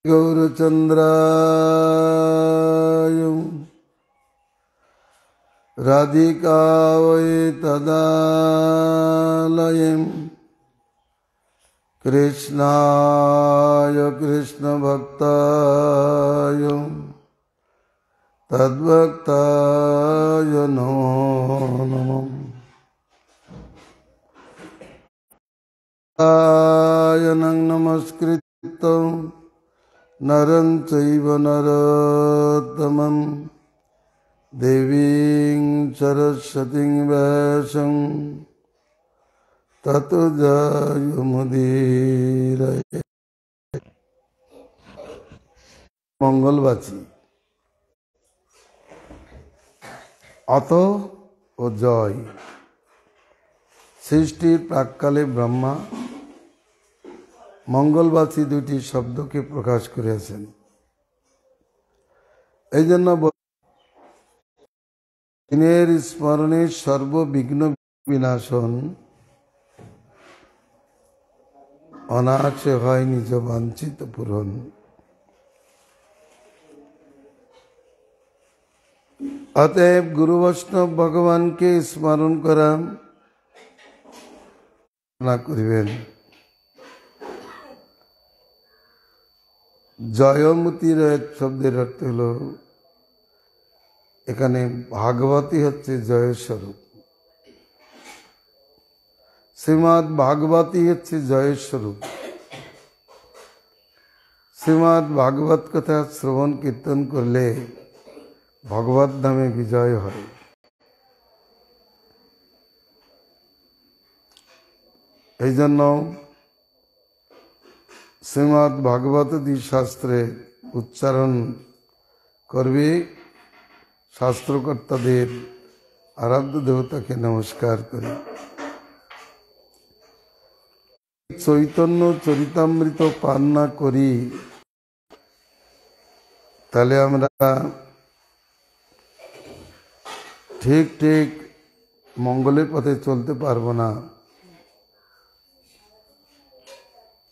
गौरचन्द्राय राधिकायै तदालयं कृष्णाय कृष्णभक्ताय तद्भक्ताय नमो नमः। नमस्कृत्य नरं चैव नरोत्तमं देवीं सरस्वतीं व्यासं ततो जयमुदीरये। মঙ্গলবাচী অত ও জয়। সৃষ্টির প্রাক্কালে ব্রহ্মা মঙ্গলবাচী দুটি শব্দকে প্রকাশ করেছেন। এই জন্য দিনের স্মরণে সর্ববিঘ্ন বিনাশন, অনায়াসে হয় নিজ বাঞ্ছিত পূরণ। অতএব গুরু বৈষ্ণব ভগবানকে স্মরণ করা না করিবেন। জয়মতীর এক শব্দের অর্থ হল, এখানে ভাগবতী হচ্ছে জয়স্বরূপ, শ্রীমৎ ভাগবতী হচ্ছে জয়স্বরূপ। শ্রীমৎ ভাগবত কথা শ্রবণ কীর্তন করলে ভগবত ধামে বিজয় হয়। এই জন্য শ্রীমৎ ভাগবতী শাস্ত্রে উচ্চারণ করবে, শাস্ত্রকর্তাদের আরাধ্য দেবতাকে নমস্কার করি। চৈতন্য চরিতামৃত পান না করি তাহলে আমরা ঠিক ঠিক মঙ্গলের পথে চলতে পারবো না।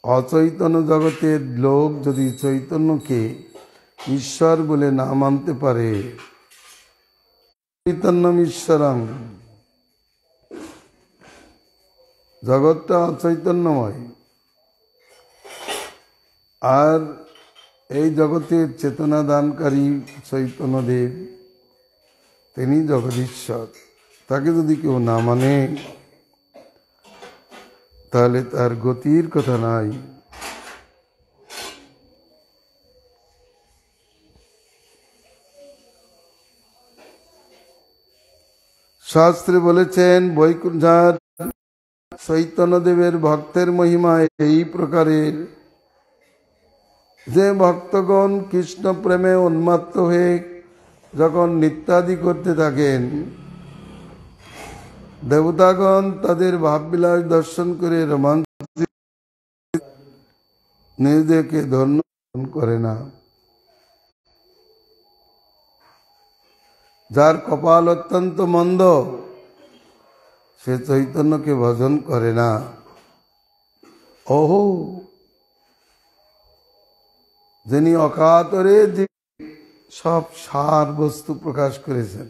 অচৈতন্য জগতের লোক যদি চৈতন্যকে ঈশ্বর বলে না মানতে পারে, চৈতন্যম ঈশ্বরং, জগৎটা অচৈতন্যময়, আর এই জগতের চেতনা দানকারী চৈতন্যদেব, তিনি জগদীশ্বর। তাকে যদি কেউ না মানে তাহলে তার গতির কথা নাই। শাস্ত্রে বলেছেন, বৈকুণ্ঠার চৈতন্যদেবের ভক্তের মহিমা এই প্রকারের যে ভক্তগণ কৃষ্ণ প্রেমে উন্মত্ত হয়ে যখন নৃত্যাদি করতে থাকেন, দেবতাগণ তাদের ভাববিলাস দর্শন করে রোমাঞ্চিত, নিজেকে ধন্য করে না। যার কপাল অত্যন্ত মন্দ, সে চৈতন্যকে ভজন করে না। ওহো, যিনি অকাতরে যে সব সার বস্তু প্রকাশ করেছেন,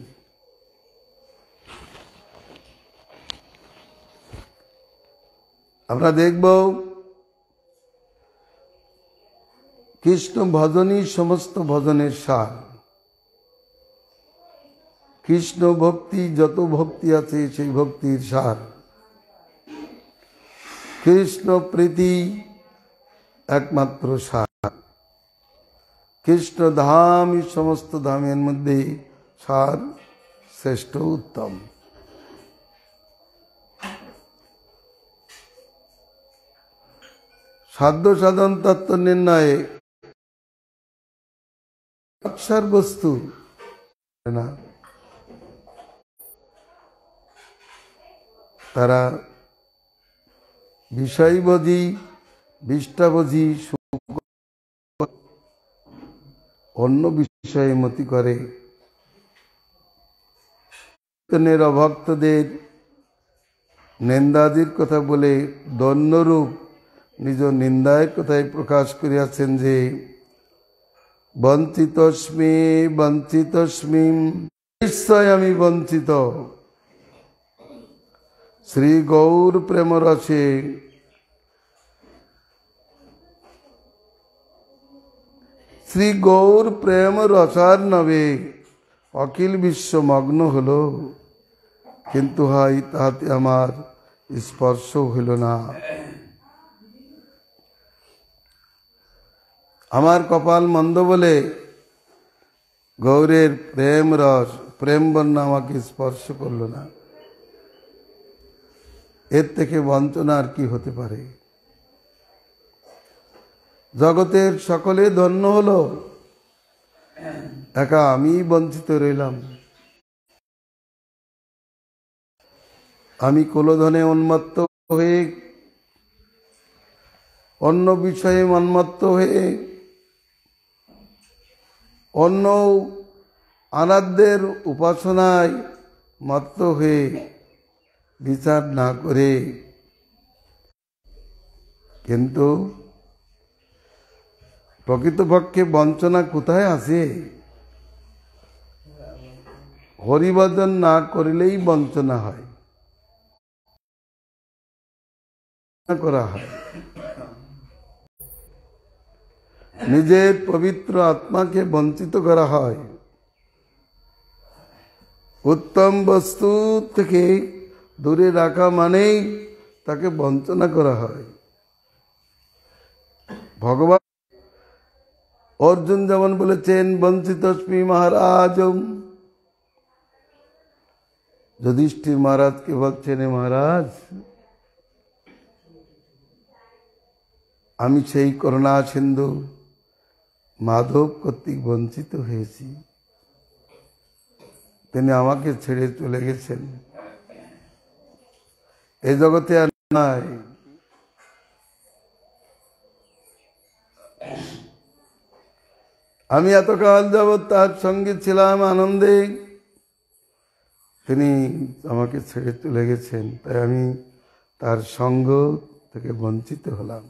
আমরা দেখব কৃষ্ণ ভজনই সমস্ত ভজনের সার। কৃষ্ণ ভক্তি, যত ভক্তি আছে সেই ভক্তির সার। কৃষ্ণ প্রীতি একমাত্র সার। কৃষ্ণ ধাম সমস্ত ধামের মধ্যে সার, শ্রেষ্ঠ, উত্তম। সাধ্য সাধন তত্ত্ব নির্ণয়ে সার বস্তু না, তারা বিষয়বোধী, বিষ্টাবোধী, অন্য বিষয়ে মতি করে। অভক্তদের নিন্দাদির কথা বলে দন্যরূপ নিজ নিন্দায়ের কথাই প্রকাশ করিয়াছেন যে বঞ্চিতস্মি বঞ্চিতস্মি, নিশ্চয় আমি বঞ্চিত। শ্রী গৌর প্রেম রসে শ্রী গৌর প্রেম রসার্ণবে অখিল বিশ্ব মগ্ন হলো, কিন্তু হাই তাহাতে আমার স্পর্শ হইল না। আমার কপাল মন্দ বলে গৌরের প্রেম রস, প্রেম বন্যা আমাকে স্পর্শ করল না। এর থেকে বঞ্চনা আর কি হতে পারে? জগতের সকলে ধন্য হলো, একা আমি বঞ্চিত রইলাম। আমি কুলধনে উন্মত্ত হয়ে, অন্য বিষয়ে উন্মত্ত হয়ে, অন্য আরাধ্যের উপাসনায় মত্ত হয়ে বিচার না করে, কিন্তু প্রকৃতপক্ষে বঞ্চনা কোথায় আছে? হরিভজন না করিলেই বঞ্চনা হয়, করা হয়। নিজের পবিত্র আত্মাকে বঞ্চিত করা হয়। উত্তম বস্তু থেকে দূরে রাখা মানেই তাকে বঞ্চনা করা হয়। ভগবান অর্জুন যেমন বলেছেন, বঞ্চিতস্মি মহারাজ। যুধিষ্ঠির মহারাজকে বলছেন, মহারাজ আমি সেই করুণা সিন্ধু মাধব কর্তৃক বঞ্চিত হয়েছি, তিনি আমাকে ছেড়ে চলে গেছেন, এই জগতে আর নাই। আমি এতকাল যাবৎ তার সঙ্গে ছিলাম আনন্দে, তিনি আমাকে ছেড়ে চলে গেছেন, তাই আমি তার সঙ্গ থেকে বঞ্চিত হলাম।